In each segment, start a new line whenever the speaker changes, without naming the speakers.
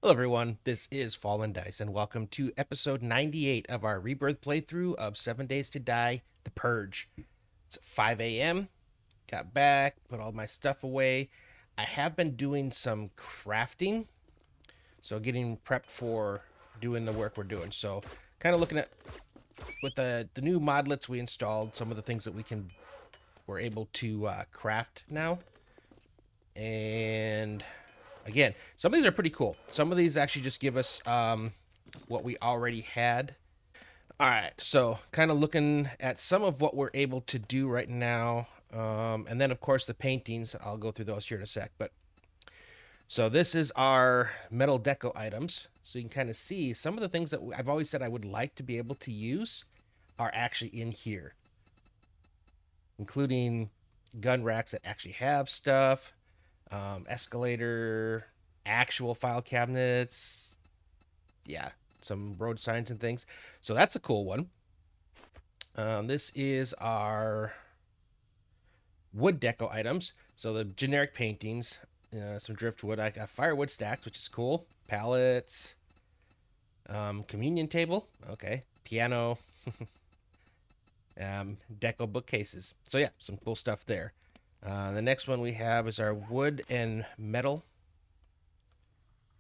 Hello everyone, this is Fallen Dice, and welcome to episode 98 of our Rebirth playthrough of 7 Days to Die, The Purge. It's 5 a.m., got back, put all my stuff away. I have been doing some crafting, so getting prepped for doing the work we're doing. So kind of looking at, with the new modlets we installed, some of the things that we're able to craft now. And again, some of these are pretty cool. Some of these actually just give us what we already had. All right, so kind of looking at some of what we're able to do right now. And then, of course, the paintings. I'll go through those here in a sec. But so this is our metal deco items. So you can kind of see some of the things that I've always said I would like to be able to use are actually in here, including gun racks that actually have stuff. Escalator, actual file cabinets, yeah, some road signs and things. So that's a cool one. This is our wood deco items. So the generic paintings, some driftwood. I got firewood stacks, which is cool. Pallets, communion table, okay, piano, deco bookcases. So yeah, some cool stuff there. The next one we have is our wood and metal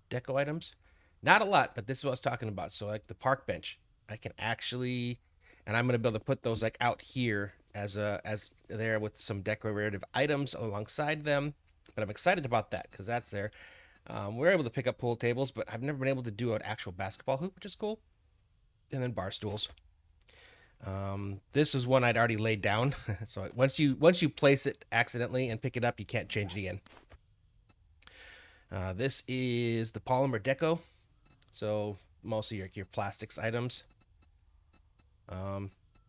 deco items. Not a lot, but this is what I was talking about. So like the park bench, I can actually, and I'm going to be able to put those like out here as there with some decorative items alongside them. But I'm excited about that because that's there. We're able to pick up pool tables, but I've never been able to do an actual basketball hoop, which is cool. And then bar stools. This is one I'd already laid down. So once you place it accidentally and pick it up, you can't change it again. This is the polymer deco. So most of your plastics items.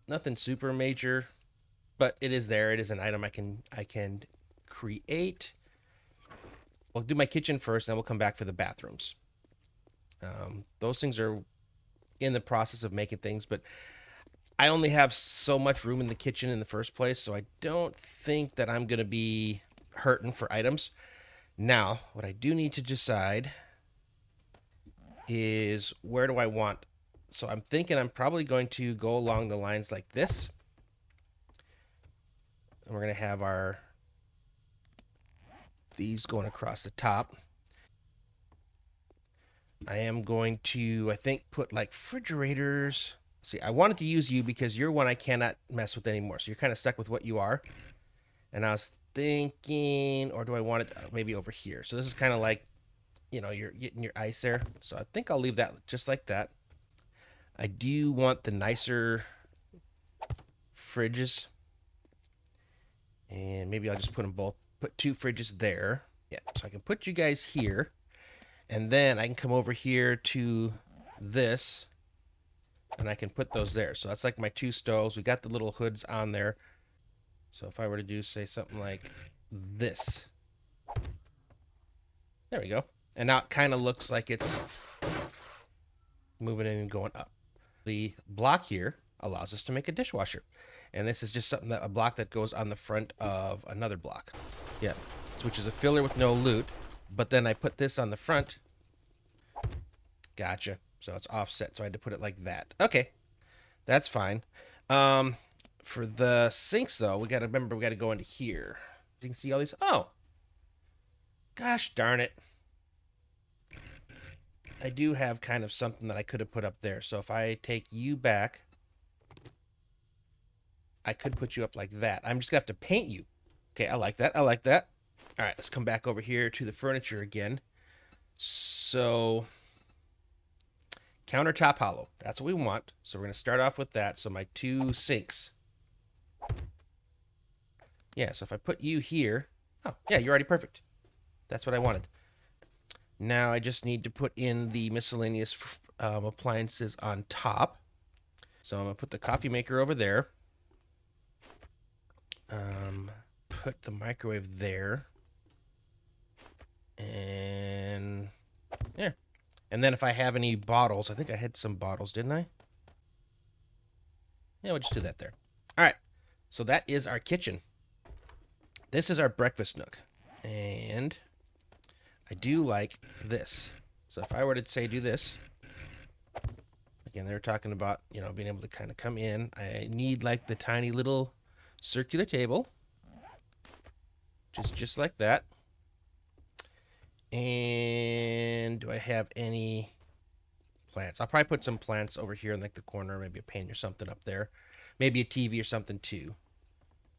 Nothing super major, but it is there. It is an item I can create. We'll do my kitchen first, and then we'll come back for the bathrooms. Those things are in the process of making things, but I only have so much room in the kitchen in the first place, so I don't think that I'm going to be hurting for items. Now, what I do need to decide is where do I want. So I'm thinking I'm probably going to go along the lines like this. And we're going to have these going across the top. I am going to, I think, put like refrigerators. See, I wanted to use you because you're one I cannot mess with anymore. So you're kind of stuck with what you are. And I was thinking, or do I want it maybe over here? So this is kind of like, you're getting your ice there. So I think I'll leave that just like that. I do want the nicer fridges. And maybe I'll just put them both, put two fridges there. Yeah, so I can put you guys here. And then I can come over here to this. And I can put those there. So that's like my two stoves. We got the little hoods on there. So if I were to do, say, something like this. There we go. And now it kind of looks like it's moving in and going up. The block here allows us to make a dishwasher. And this is just something a block that goes on the front of another block. Yeah. Which is a filler with no loot. But then I put this on the front. Gotcha. So it's offset, so I had to put it like that. Okay, that's fine. For the sinks, though, we got to remember we got to go into here. You can see all these. Oh, gosh darn it. I do have kind of something that I could have put up there. So if I take you back, I could put you up like that. I'm just going to have to paint you. Okay, I like that. I like that. All right, let's come back over here to the furniture again. So countertop hollow. That's what we want. So we're going to start off with that. So my two sinks. Yeah, so if I put you here. Oh, yeah, you're already perfect. That's what I wanted. Now I just need to put in the miscellaneous appliances on top. So I'm going to put the coffee maker over there. Put the microwave there. And yeah. And then if I have any bottles, I think I had some bottles, didn't I? Yeah, we'll just do that there. All right. So that is our kitchen. This is our breakfast nook. And I do like this. So if I were to say do this, again, they were talking about, you know, being able to kind of come in. I need like the tiny little circular table, just like that. And do I have any plants? I'll probably put some plants over here in like the corner, maybe a paint or something up there, maybe a TV or something too.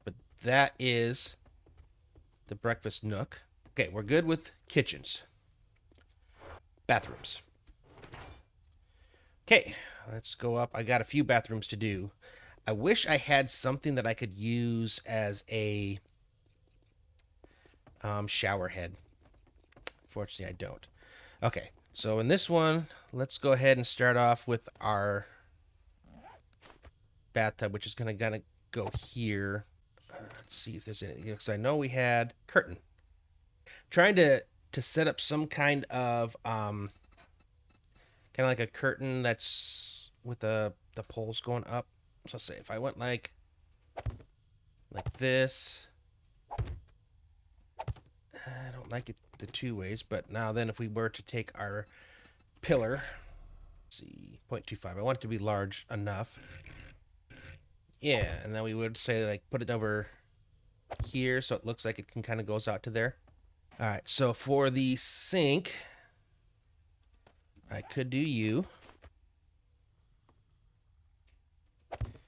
But that is the breakfast nook. Okay, we're good with kitchens. Bathrooms. Okay, let's go up. I got a few bathrooms to do. I wish I had something that I could use as a shower head. Fortunately, I don't. Okay, so in this one, let's go ahead and start off with our bathtub, which is going to go here. Let's see if there's anything, because I know we had curtain. Trying to set up some kind of like a curtain that's with the poles going up. So say if I went like this, I don't like it the two ways, but now then if we were to take our pillar, let's see, 0.25, I want it to be large enough. Yeah, and then we would say like put it over here so it looks like it can kind of goes out to there. All right, so for the sink, I could do you.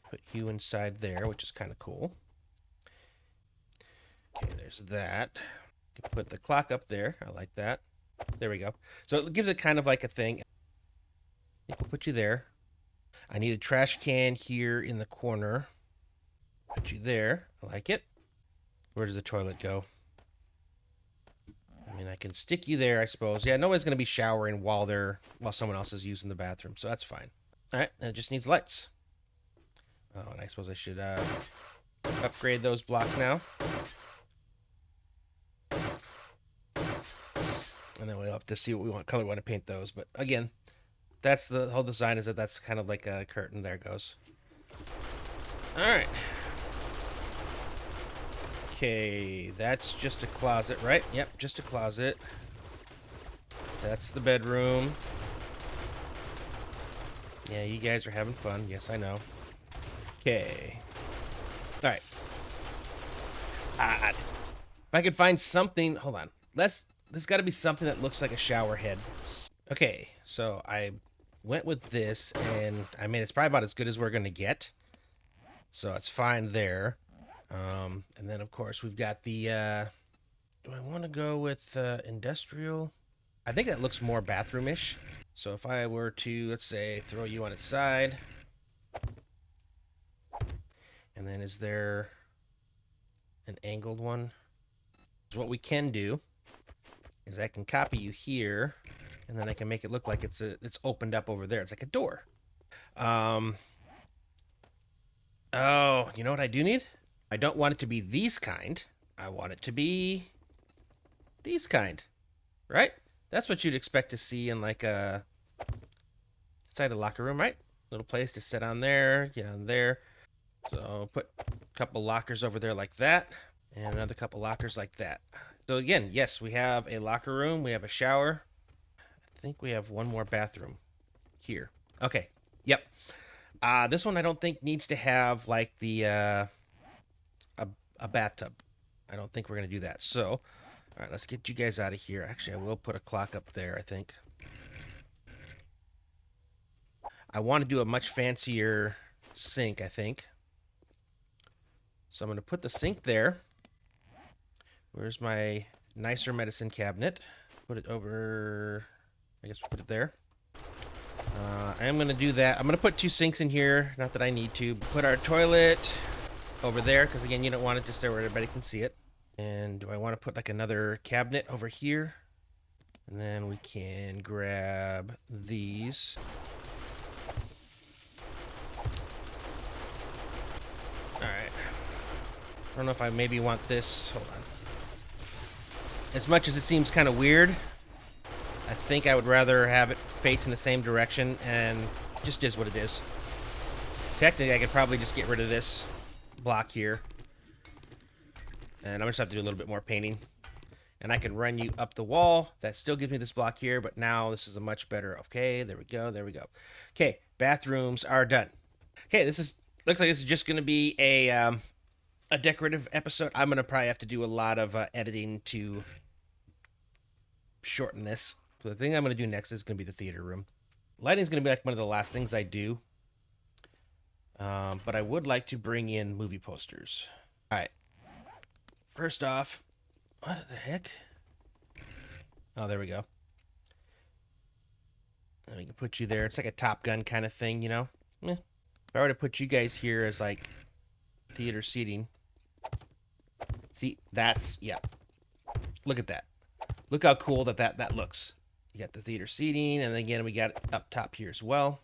Put you inside there, which is kind of cool. Okay, there's that. Put the clock up there. I like that. There we go. So it gives it kind of like a thing. I think we'll put you there. I need a trash can here in the corner. Put you there. I like it. Where does the toilet go? I mean, I can stick you there, I suppose. Yeah, nobody's going to be showering while someone else is using the bathroom, so that's fine. All right, and it just needs lights. Oh, and I suppose I should upgrade those blocks now. And then we'll have to see what color we want to paint those. But again, that's the whole design, is that that's kind of like a curtain. There it goes. All right. Okay, that's just a closet, right? Yep, just a closet. That's the bedroom. Yeah, you guys are having fun. Yes, I know. Okay. All right. If I could find something, hold on. There's got to be something that looks like a shower head. Okay, so I went with this, and I mean, it's probably about as good as we're going to get. So it's fine there. And then, of course, we've got the, do I want to go with industrial? I think that looks more bathroom-ish. So if I were to, let's say, throw you on its side. And then is there an angled one? What we can do is I can copy you here, and then I can make it look like it's opened up over there. It's like a door. Oh, you know what I do need? I don't want it to be these kind. I want it to be these kind, right? That's what you'd expect to see in like inside a locker room, right? Little place to sit on there, get on there. So put a couple lockers over there like that, and another couple lockers like that. So again, yes, we have a locker room, we have a shower. I think we have one more bathroom here. Okay, yep. This one I don't think needs to have like the a bathtub. I don't think we're gonna do that. So, all right, let's get you guys out of here. Actually, I will put a clock up there, I think. I want to do a much fancier sink, I think. So I'm gonna put the sink there. Where's my nicer medicine cabinet? Put it over, I guess we'll put it there. I am going to do that. I'm going to put two sinks in here. Not that I need to. Put our toilet over there, because again, you don't want it just there where everybody can see it. And do I want to put like another cabinet over here? And then we can grab these. All right. I don't know if I maybe want this. Hold on. As much as it seems kind of weird, I think I would rather have it facing the same direction, and it just is what it is. Technically, I could probably just get rid of this block here. And I'm just have to do a little bit more painting. And I can run you up the wall. That still gives me this block here, but now this is a much better. Okay, there we go. There we go. Okay, bathrooms are done. Okay, looks like this is just going to be a decorative episode. I'm going to probably have to do a lot of editing to shorten this. So the thing I'm going to do next is going to be the theater room. Lighting is going to be like one of the last things I do. But I would like to bring in movie posters. All right. First off, what the heck? Oh, there we go. And we can put you there. It's like a Top Gun kind of thing, you know? If I were to put you guys here as like theater seating. See, yeah. Look at that. Look how cool that looks. You got the theater seating, and then again, we got it up top here as well.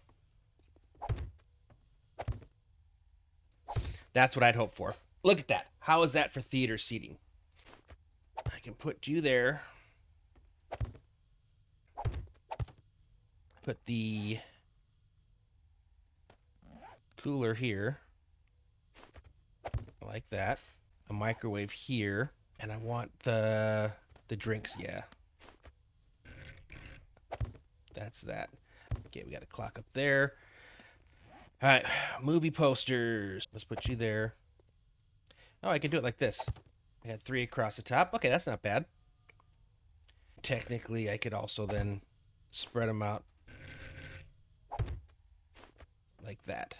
That's what I'd hope for. Look at that. How is that for theater seating? I can put you there. Put the cooler here. Like that. A microwave here. And I want the drinks, yeah. That's that. Okay, we got a clock up there. All right, movie posters. Let's put you there. Oh, I can do it like this. I got 3 across the top. Okay, that's not bad. Technically, I could also then spread them out like that.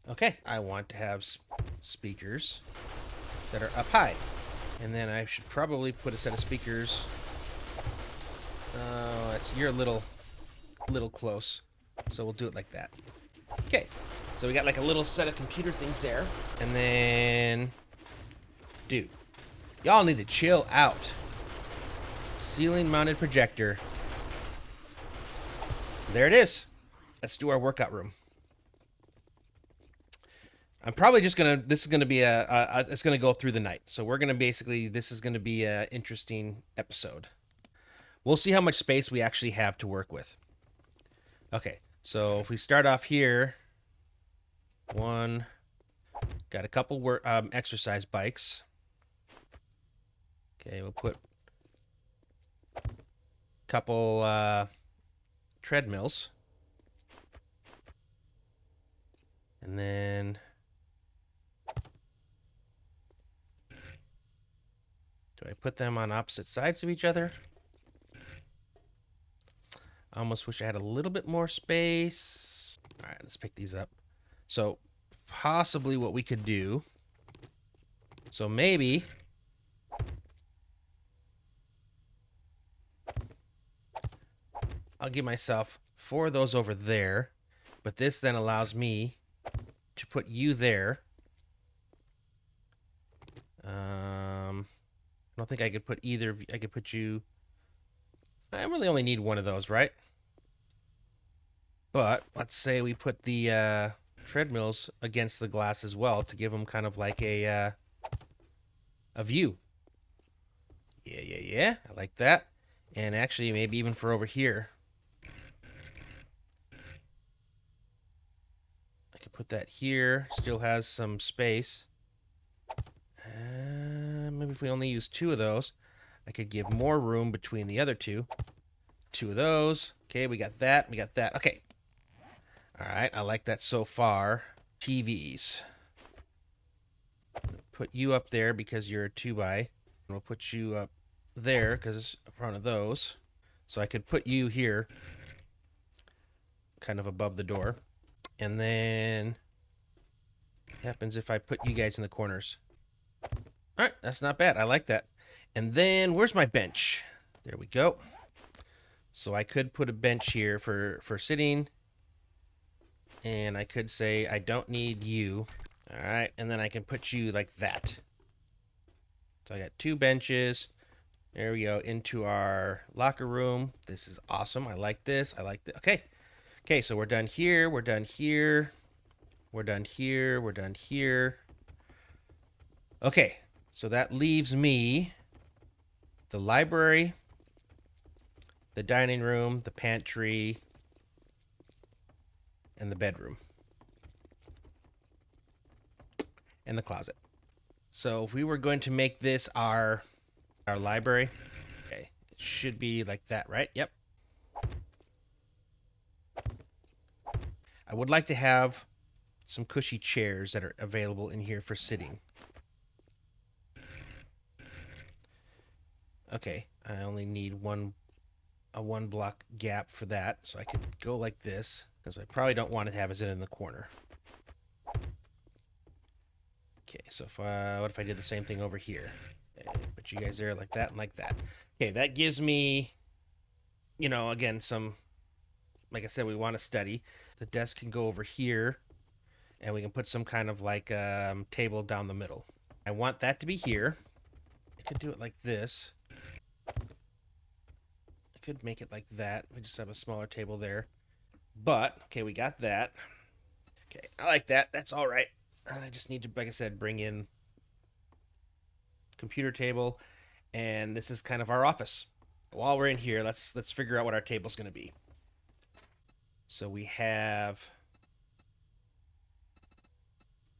Okay, I want to have speakers that are up high. And then I should probably put a set of speakers. Oh, you're a little close. So we'll do it like that. Okay, so we got like a little set of computer things there. And then, dude, y'all need to chill out. Ceiling mounted projector. There it is. Let's do our workout room. I'm probably just gonna, this is gonna be it's gonna go through the night. So we're gonna basically, this is gonna be an interesting episode. We'll see how much space we actually have to work with. Okay, so if we start off here, got a couple exercise bikes. Okay, we'll put a couple treadmills. And then do I put them on opposite sides of each other? I almost wish I had a little bit more space. All right, let's pick these up. So possibly what we could do. So maybe I'll give myself 4 of those over there. But this then allows me to put you there. I don't think I could put either of you. I could put you. I really only need 1 of those, right? But let's say we put the treadmills against the glass as well to give them kind of like a view. Yeah. I like that. And actually, maybe even for over here. I could put that here. Still has some space. Maybe if we only use 2 of those, I could give more room between the other 2. 2 of those. Okay, we got that. We got that. Okay. All right, I like that so far. TVs. Put you up there because you're a 2x. We'll put you up there because it's in front of those. So I could put you here, kind of above the door. And then what happens if I put you guys in the corners? All right, that's not bad. I like that. And then where's my bench? There we go. So I could put a bench here for sitting. And I could say I don't need you. All right, and then I can put you like that. So I got 2 benches. There we go, into our locker room. This is awesome. I like this. I like that. Okay. Okay, so we're done here. We're done here. We're done here. We're done here. Okay, so that leaves me the library, the dining room, the pantry, and the bedroom. And the closet. So if we were going to make this our library, okay, it should be like that, right? Yep. I would like to have some cushy chairs that are available in here for sitting. Okay, I only need a 1 block gap for that, so I could go like this, because I probably don't want to have it in the corner. Okay, so if what if I did the same thing over here? Okay, put you guys there like that and like that. Okay, that gives me, you know, again, some, like I said, we want to study. The desk can go over here, and we can put some kind of like table down the middle. I want that to be here. I could do it like this. I could make it like that. We just have a smaller table there. But, okay, we got that. Okay, I like that. That's all right. And I just need to, like I said, bring in computer table, and this is kind of our office. While we're in here, let's figure out what our table's going to be. So we have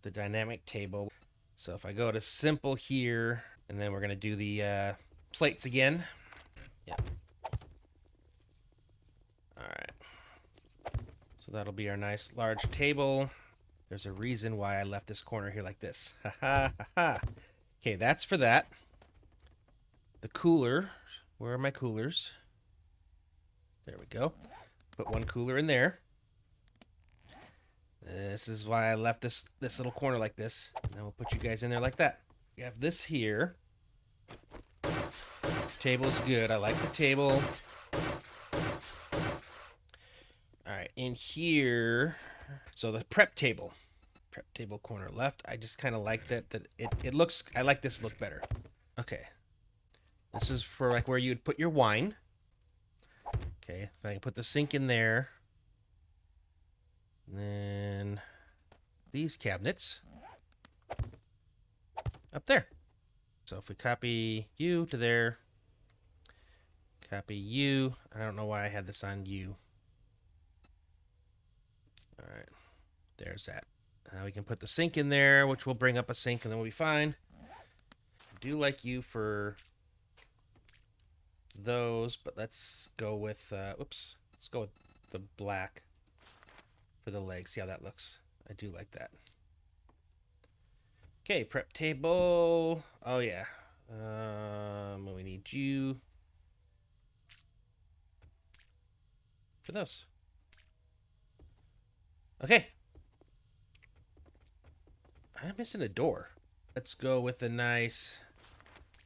the dynamic table. So if I go to simple here, and then we're going to do the plates again. Yeah. All right. So that'll be our nice large table. There's a reason why I left this corner here like this. Ha ha ha ha. Okay, that's for that. The cooler. Where are my coolers? There we go. Put one cooler in there. This is why I left this little corner like this. And then we'll put you guys in there like that. We have this here. Table's good. I like the table. All right, in here. So the prep table corner left. I just kind of like that it looks, I like this look better. Okay. This is for like where you'd put your wine. Okay, if I can put the sink in there. And then these cabinets up there. So if we copy you to there, copy you. I don't know why I had this on you. All right, there's that. Now we can put the sink in there, which will bring up a sink, and then we'll be fine. I do like you for those, but let's go with, oops, let's go with the black for the legs. See how that looks? I do like that. Okay, prep table. Oh, yeah. We need you for those. Okay. I'm missing a door. Let's go with a nice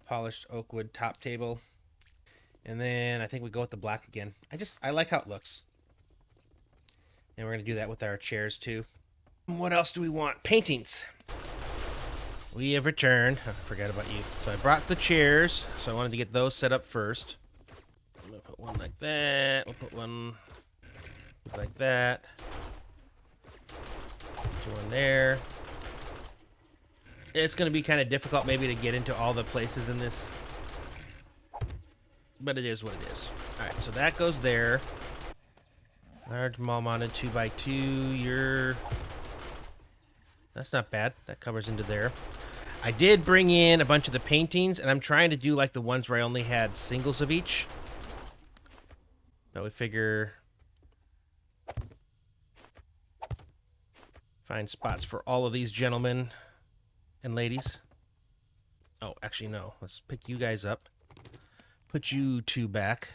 polished oak wood top table. And then I think we go with the black again. I like how it looks. And we're going to do that with our chairs too. What else do we want? Paintings. We have returned. I forgot about you. So I brought the chairs. So I wanted to get those set up first. I'm going to put one like that. We'll put one like that. Put one there. It's going to be kind of difficult maybe to get into all the places in this, but it is what it is. All right, so that goes there. Large mall mounted 2x2. That's not bad. That covers into there. I did bring in a bunch of the paintings, and I'm trying to do like the ones where I only had singles of each. But we figure find spots for all of these gentlemen and ladies. Oh, actually, no. Let's pick you guys up. Put you two back.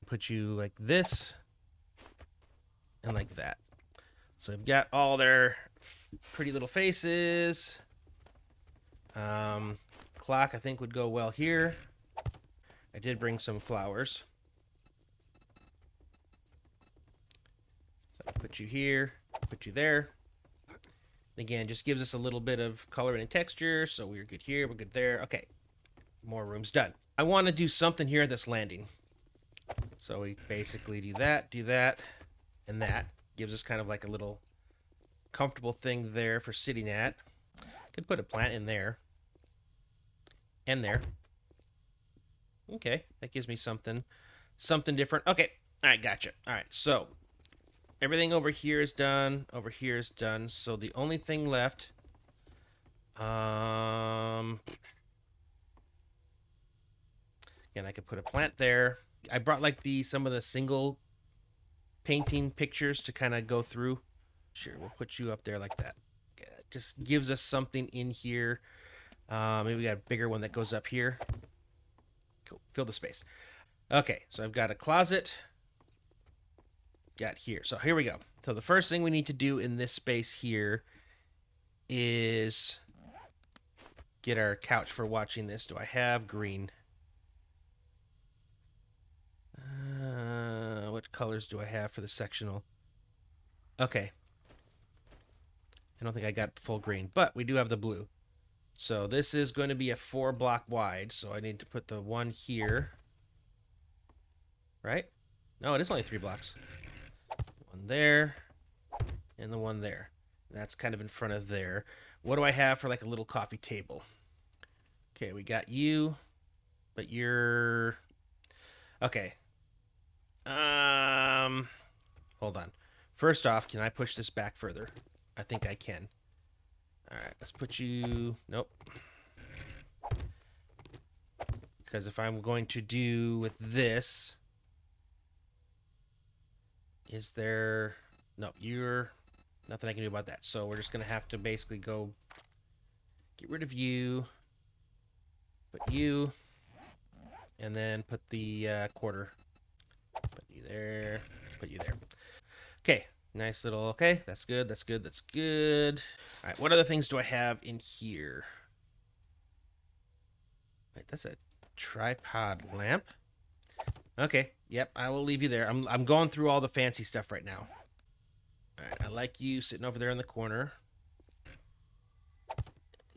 Put you like this. And like that. So we've got all their pretty little faces. Clock, I think, would go well here. I did bring some flowers. So I'll put you here. Put you there. Again, just gives us a little bit of color and texture, so we're good here, we're good there. Okay, more rooms done. I want to do something here at this landing. So we basically do that, and that. Gives us kind of like a little comfortable thing there for sitting at. Could put a plant in there. And there. Okay, that gives me something different. Okay, all right, gotcha. All right, so everything over here is done. Over here is done. So the only thing left And I could put a plant there. I brought like some of the single painting pictures to kind of go through. Sure, we'll put you up there like that. It just gives us something in here. Maybe we got a bigger one that goes up here. Cool. Fill the space. Okay, so I've got a closet. Got here. So here we go. So the first thing we need to do in this space here is get our couch for watching this. Do I have green? What colors do I have for the sectional? Okay. I don't think I got full green, but we do have the blue. So this is going to be a 4-block wide, so I need to put the one here. Right? No, it is only 3 blocks. One there, and the one there. That's kind of in front of there. What do I have for like a little coffee table? Okay, we got you, but you're... Okay. Hold on. First off, can I push this back further? I think I can. All right, let's put you... Nope. Because if I'm going to do with this... Is there... No, you're... Nothing I can do about that. So we're just going to have to basically go... Get rid of you. Put you. And then put the quarter. Put you there. Put you there. Okay. Nice little... Okay, that's good, that's good, that's good. All right, what other things do I have in here? Wait, that's a tripod lamp. Okay, yep, I will leave you there. I'm going through all the fancy stuff right now. All right, I like you sitting over there in the corner.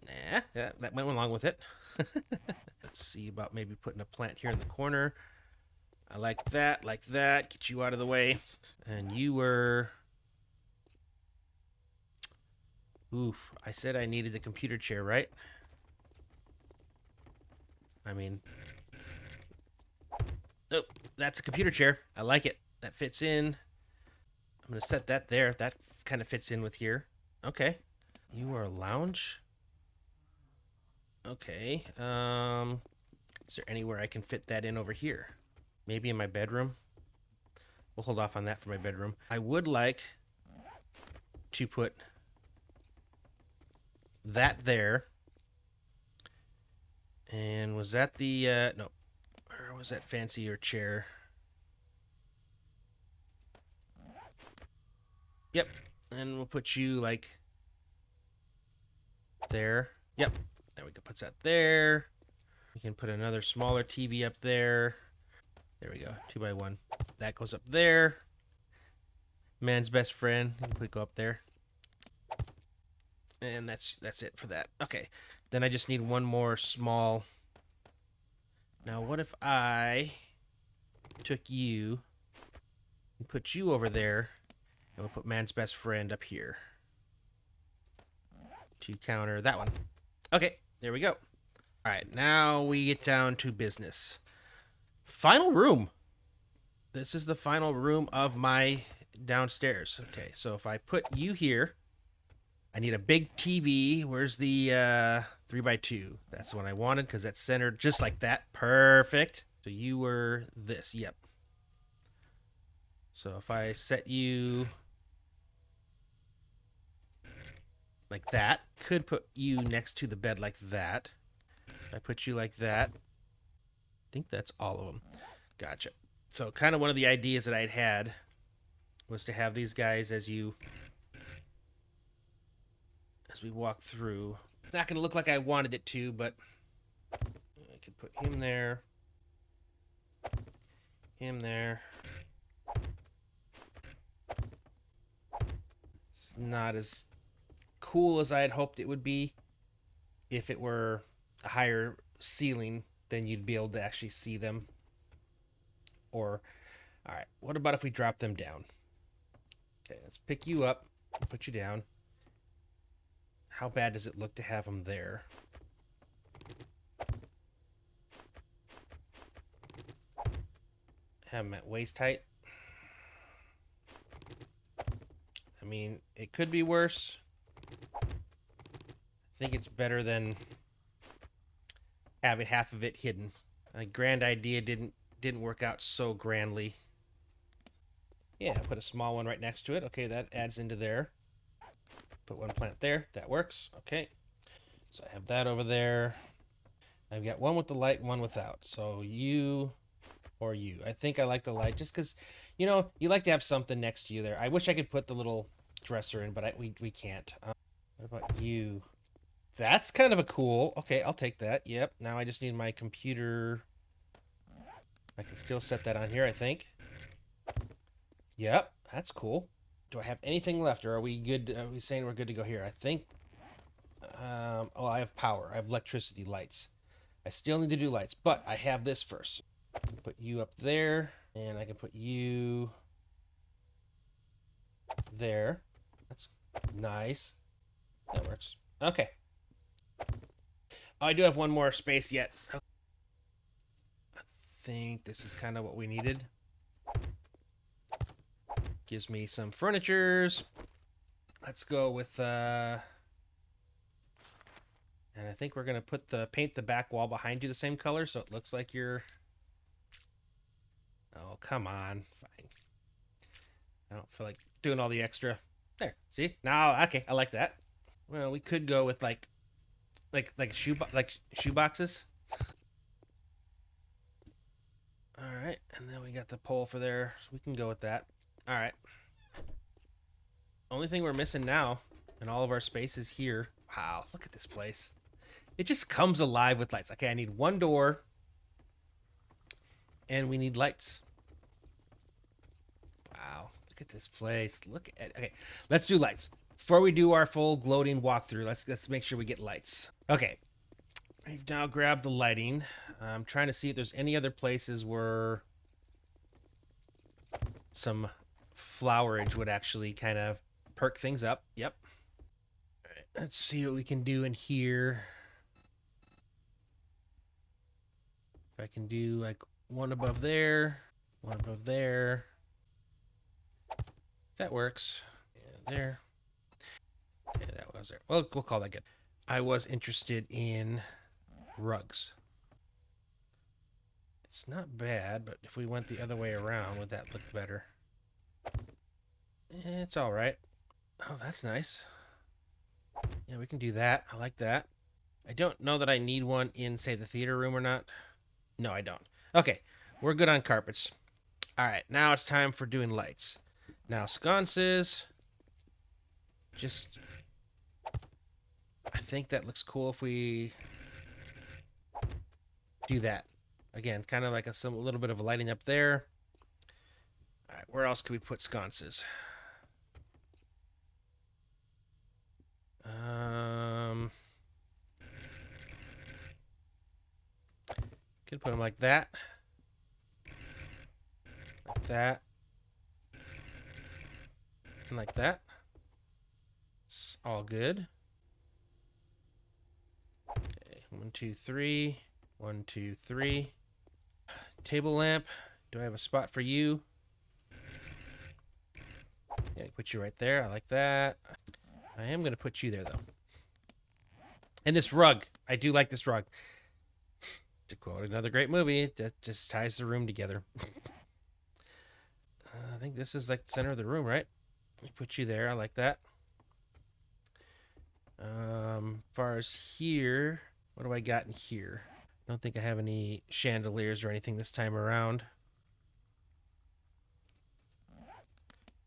Nah, that went along with it. Let's see about maybe putting a plant here in the corner. I like that, like that. Get you out of the way. And you were... Oof, I said I needed a computer chair, right? I mean... Oh, that's a computer chair. I like it. That fits in. I'm going to set that there. That kind of fits in with here. Okay. You are a lounge? Okay. Is there anywhere I can fit that in over here? Maybe in my bedroom? We'll hold off on that for my bedroom. I would like to put that there. And was that the... no. Or was that fancier chair? Yep. And we'll put you, like... There. Yep. There we go. Puts that there. We can put another smaller TV up there. There we go. 2x1. That goes up there. Man's best friend. We go up there. And that's it for that. Okay. Then I just need one more small. Now, what if I took you and put you over there, and we'll put man's best friend up here to counter that one. Okay, there we go. All right, now we get down to business. Final room. This is the final room of my downstairs. Okay, so if I put you here, I need a big TV. Where's the 3x2? That's the one I wanted because that's centered just like that. Perfect. So you were this. Yep. So if I set you like that, could put you next to the bed like that. If I put you like that, I think that's all of them. Gotcha. So kind of one of the ideas that I'd had was to have these guys as we walk through. It's not going to look like I wanted it to, but I could put him there. Him there. It's not as cool as I had hoped it would be. If it were a higher ceiling, then you'd be able to actually see them. Or, all right, what about if we drop them down? Okay, let's pick you up, put you down. How bad does it look to have them there? Have them at waist height. I mean, it could be worse. I think it's better than having half of it hidden. A grand idea didn't work out so grandly. Yeah, put a small one right next to it. Okay, that adds into there. Put one plant there. That works. Okay. So I have that over there. I've got one with the light and one without. So you or you. I think I like the light just because, you know, you like to have something next to you there. I wish I could put the little dresser in, but we can't. What about you? That's kind of a cool. Okay, I'll take that. Yep. Now I just need my computer. I can still set that on here, I think. Yep, that's cool. Do I have anything left, or are we good? Are we saying we're good to go here? I think. Oh, I have power. I have electricity, lights. I still need to do lights, but I have this first. I can put you up there, and I can put you there. That's nice. That works. Okay. Oh, I do have one more space yet. I think this is kind of what we needed. Gives me some furnitures. Let's go with and I think we're gonna paint the back wall behind you the same color so it looks like you're. Oh, come on. Fine. I don't feel like doing all the extra. There. See? Now, okay, I like that. Well, we could go with like shoe boxes. All right, and then we got the pole for there, so we can go with that. All right. Only thing we're missing now in all of our spaces here. Wow, look at this place. It just comes alive with lights. Okay, I need one door. And we need lights. Wow, look at this place. Look at. Okay, let's do lights. Before we do our full gloating walkthrough, let's make sure we get lights. Okay, we've now grabbed the lighting. I'm trying to see if there's any other places where some flowerage would actually kind of perk things up. Yep. All right, let's see what we can do in here. If I can do like one above there, one above there. That works. Yeah, there. Okay, that was there. Well, we'll call that good. I was interested in rugs. It's not bad, but if we went the other way around, would that look better? It's all right. Oh, that's nice. Yeah, we can do that. I like that. I don't know that I need one in, say, the theater room or not. No, I don't. Okay, we're good on carpets. All right, now it's time for doing lights. Now, sconces. Just, I think that looks cool if we do that. Again, kind of like a little bit of a lighting up there. All right, where else could we put sconces? Could put them like that. Like that. And like that. It's all good. Okay, 1, 2, 3. 1, 2, 3. Table lamp. Do I have a spot for you? Yeah, put you right there. I like that. I am going to put you there, though. And this rug. I do like this rug. To quote another great movie, that just ties the room together. I think this is like the center of the room, right? Let me put you there. I like that. As far as here, what do I got in here? I don't think I have any chandeliers or anything this time around.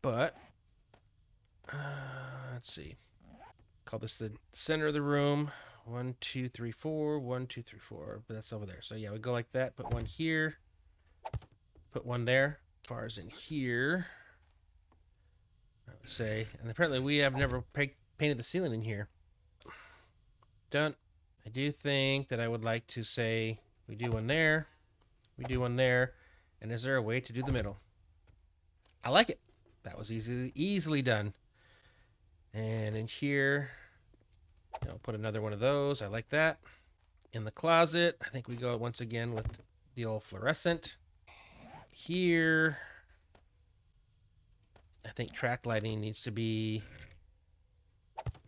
But, let's see. Call this the center of the room. 1, 2, 3, 4. 1, 2, 3, 4. But that's over there. So yeah, we go like that. Put one here. Put one there. As far as in here, I would say. And apparently we have never painted the ceiling in here. Done. I do think that I would like to say we do one there. We do one there. And is there a way to do the middle? I like it. That was easily done. And in here, put another one of those. I like that. In the closet, I think we go once again with the old fluorescent. Here, I think track lighting needs to be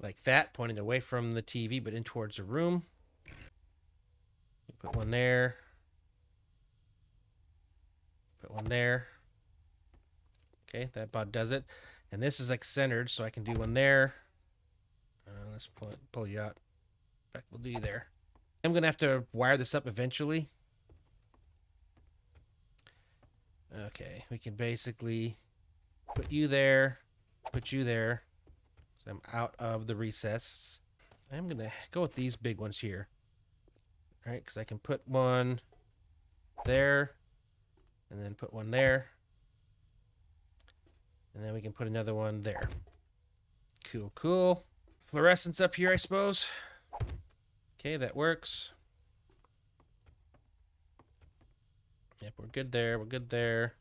like that, pointing away from the TV, but in towards the room. Put one there. Put one there. Okay, that about does it. And this is like centered, so I can do one there. Let's pull you out. In fact, we'll do you there. I'm going to have to wire this up eventually. Okay, we can basically put you there, put you there. So I'm out of the recess. I'm going to go with these big ones here. All right, because I can put one there, and then put one there. And then we can put another one there. Cool, cool. Fluorescence up here, I suppose. Okay, that works. Yep, we're good there. We're good there.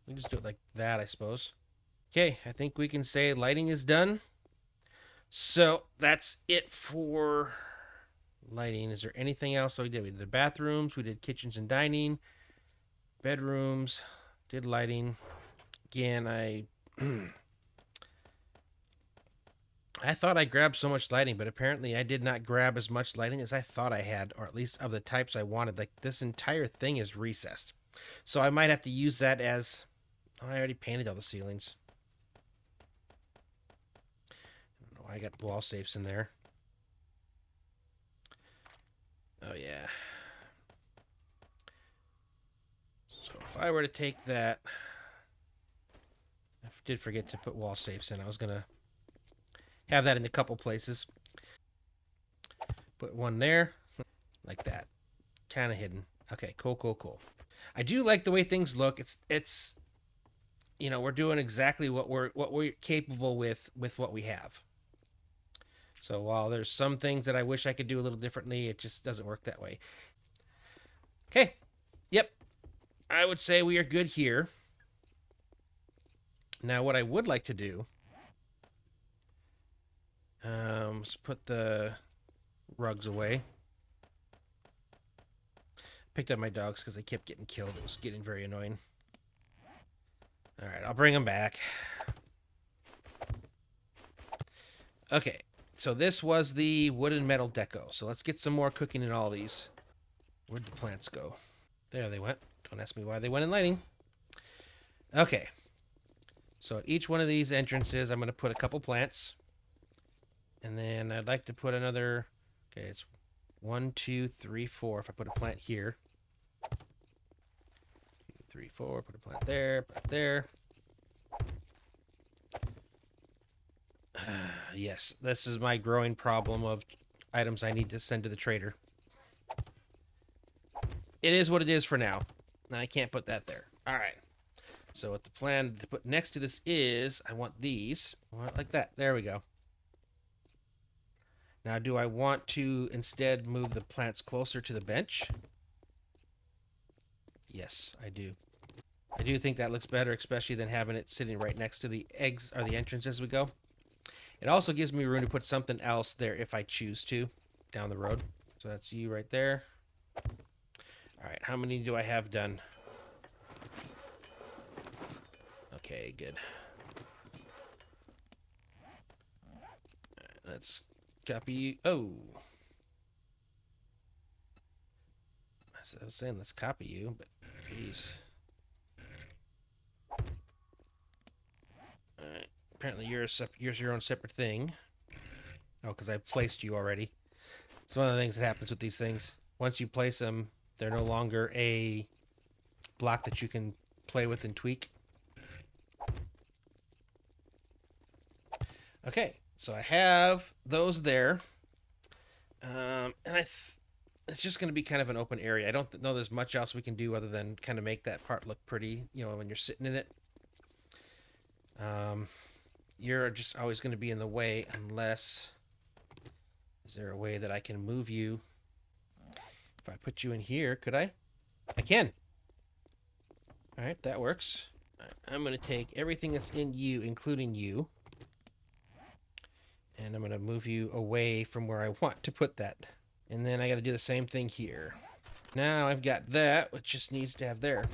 We just do it like that, I suppose. Okay, I think we can say lighting is done. So that's it for lighting. Is there anything else we did? We did the bathrooms. We did kitchens and dining. Bedrooms. Did lighting. Again, I thought I grabbed so much lighting, but apparently I did not grab as much lighting as I thought I had, or at least of the types I wanted. Like, this entire thing is recessed. So I might have to use that as... Oh, I already painted all the ceilings. I got wall safes in there. Oh, yeah. So if I were to take that... I did forget to put wall safes in. I was going to have that in a couple places. Put one there. Like that. Kind of hidden. Okay, cool, cool, cool. I do like the way things look. It's you know, we're doing exactly what we're capable with what we have. So while there's some things that I wish I could do a little differently, it just doesn't work that way. Okay. Yep. I would say we are good here. Now, what I would like to do is put the rugs away. Picked up my dogs because they kept getting killed. It was getting very annoying. All right, I'll bring them back. Okay, so this was the wood and metal deco. So let's get some more cooking in all these. Where'd the plants go? There they went. Don't ask me why they went in lighting. Okay. So at each one of these entrances, I'm going to put a couple plants. And then I'd like to put another... Okay, it's 1, 2, 3, 4. If I put a plant here. 2, 3, 4. Put a plant there. Plant there. Yes, this is my growing problem of items I need to send to the trader. It is what it is for now. Now I can't put that there. All right. So what the plan to put next to this is, I want these. I want it like that. There we go. Now, do I want to instead move the plants closer to the bench? Yes, I do. I do think that looks better, especially than having it sitting right next to the eggs or the entrance as we go. It also gives me room to put something else there if I choose to down the road. So that's you right there. All right, how many do I have done? Okay, good. All right, let's copy you. Oh. I was saying let's copy you, but geez. All right. Apparently you're your own separate thing. Oh, because I placed you already. It's one of the things that happens with these things. Once you place them, they're no longer a block that you can play with and tweak. Okay, so I have those there. And it's just going to be kind of an open area. I don't know there's much else we can do other than kind of make that part look pretty, you know, when you're sitting in it. You're just always going to be in the way unless... Is there a way that I can move you? If I put you in here, could I? I can. All right, that works. Right, I'm going to take everything that's in you, including you, and I'm going to move you away from where I want to put that. And then I got to do the same thing here. Now I've got that, which just needs to have there.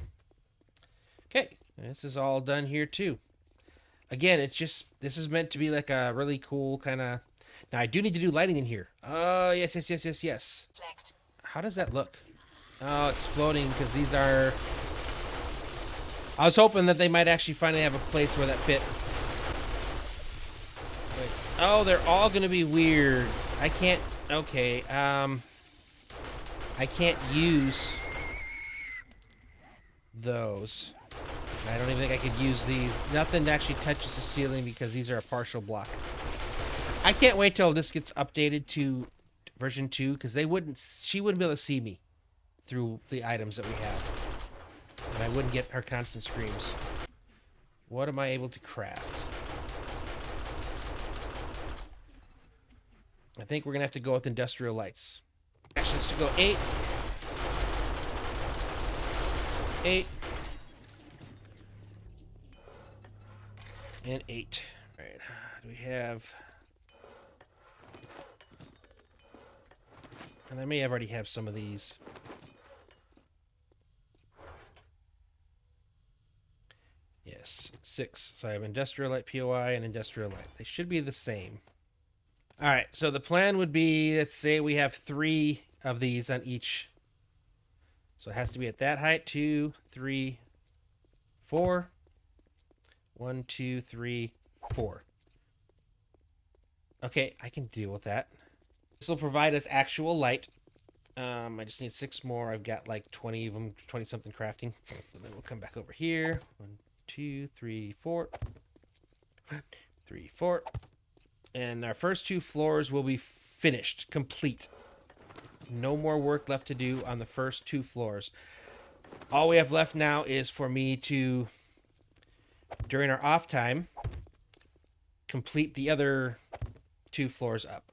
Okay, this is all done here too. Again, it's just this is meant to be like a really cool kind of. Now I do need to do lighting in here. Oh yes, yes, yes, yes, yes. How does that look? Oh, it's floating because these are. I was hoping that they might actually finally have a place where that fit. Like, oh, they're all gonna be weird. I can't. Okay. I can't use those. I don't even think I could use these. Nothing actually touches the ceiling because these are a partial block. I can't wait till this gets updated to version 2 because she wouldn't be able to see me through the items that we have. And I wouldn't get her constant screams. What am I able to craft? I think we're going to have to go with industrial lights. Actually, let's go 8. 8. And 8. All right. Do we have... And I may already have some of these. Yes, 6. So I have industrial light POI and industrial light. They should be the same. All right, so the plan would be, let's say we have 3 of these on each. So it has to be at that height. 2, 3, 4. 1, 2, 3, 4. Okay, I can deal with that. This will provide us actual light. I just need 6 more. I've got like 20 of them, 20 something crafting. So then we'll come back over here. 1, 2, 3, 4. 3, 4. And our first 2 floors will be finished, complete. No more work left to do on the first 2 floors. All we have left now is for me to, during our off time, complete the other 2 floors up.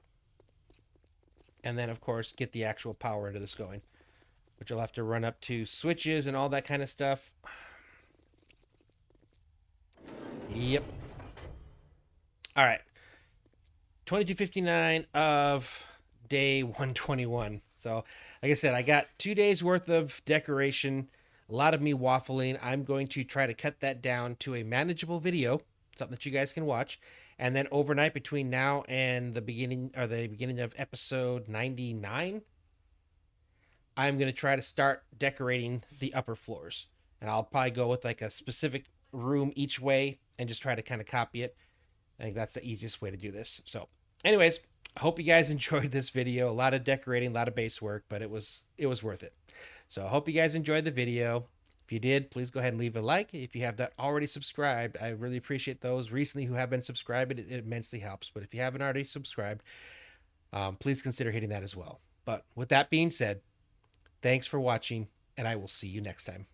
And then, of course, get the actual power into this going, which I'll have to run up to switches and all that kind of stuff. Yep. All right. 22:59 of day 121. So, like I said, I got 2 days worth of decoration, a lot of me waffling. I'm going to try to cut that down to a manageable video, something that you guys can watch. And then overnight between now and the beginning of episode 99, I'm going to try to start decorating the upper floors. And I'll probably go with like a specific room each way and just try to kind of copy it. I think that's the easiest way to do this. So, anyways, I hope you guys enjoyed this video. A lot of decorating, a lot of base work, but it was worth it. So, I hope you guys enjoyed the video. If you did, please go ahead and leave a like. If you have not already subscribed, I really appreciate those recently who have been subscribed. It immensely helps. But if you haven't already subscribed, please consider hitting that as well. But with that being said, thanks for watching, and I will see you next time.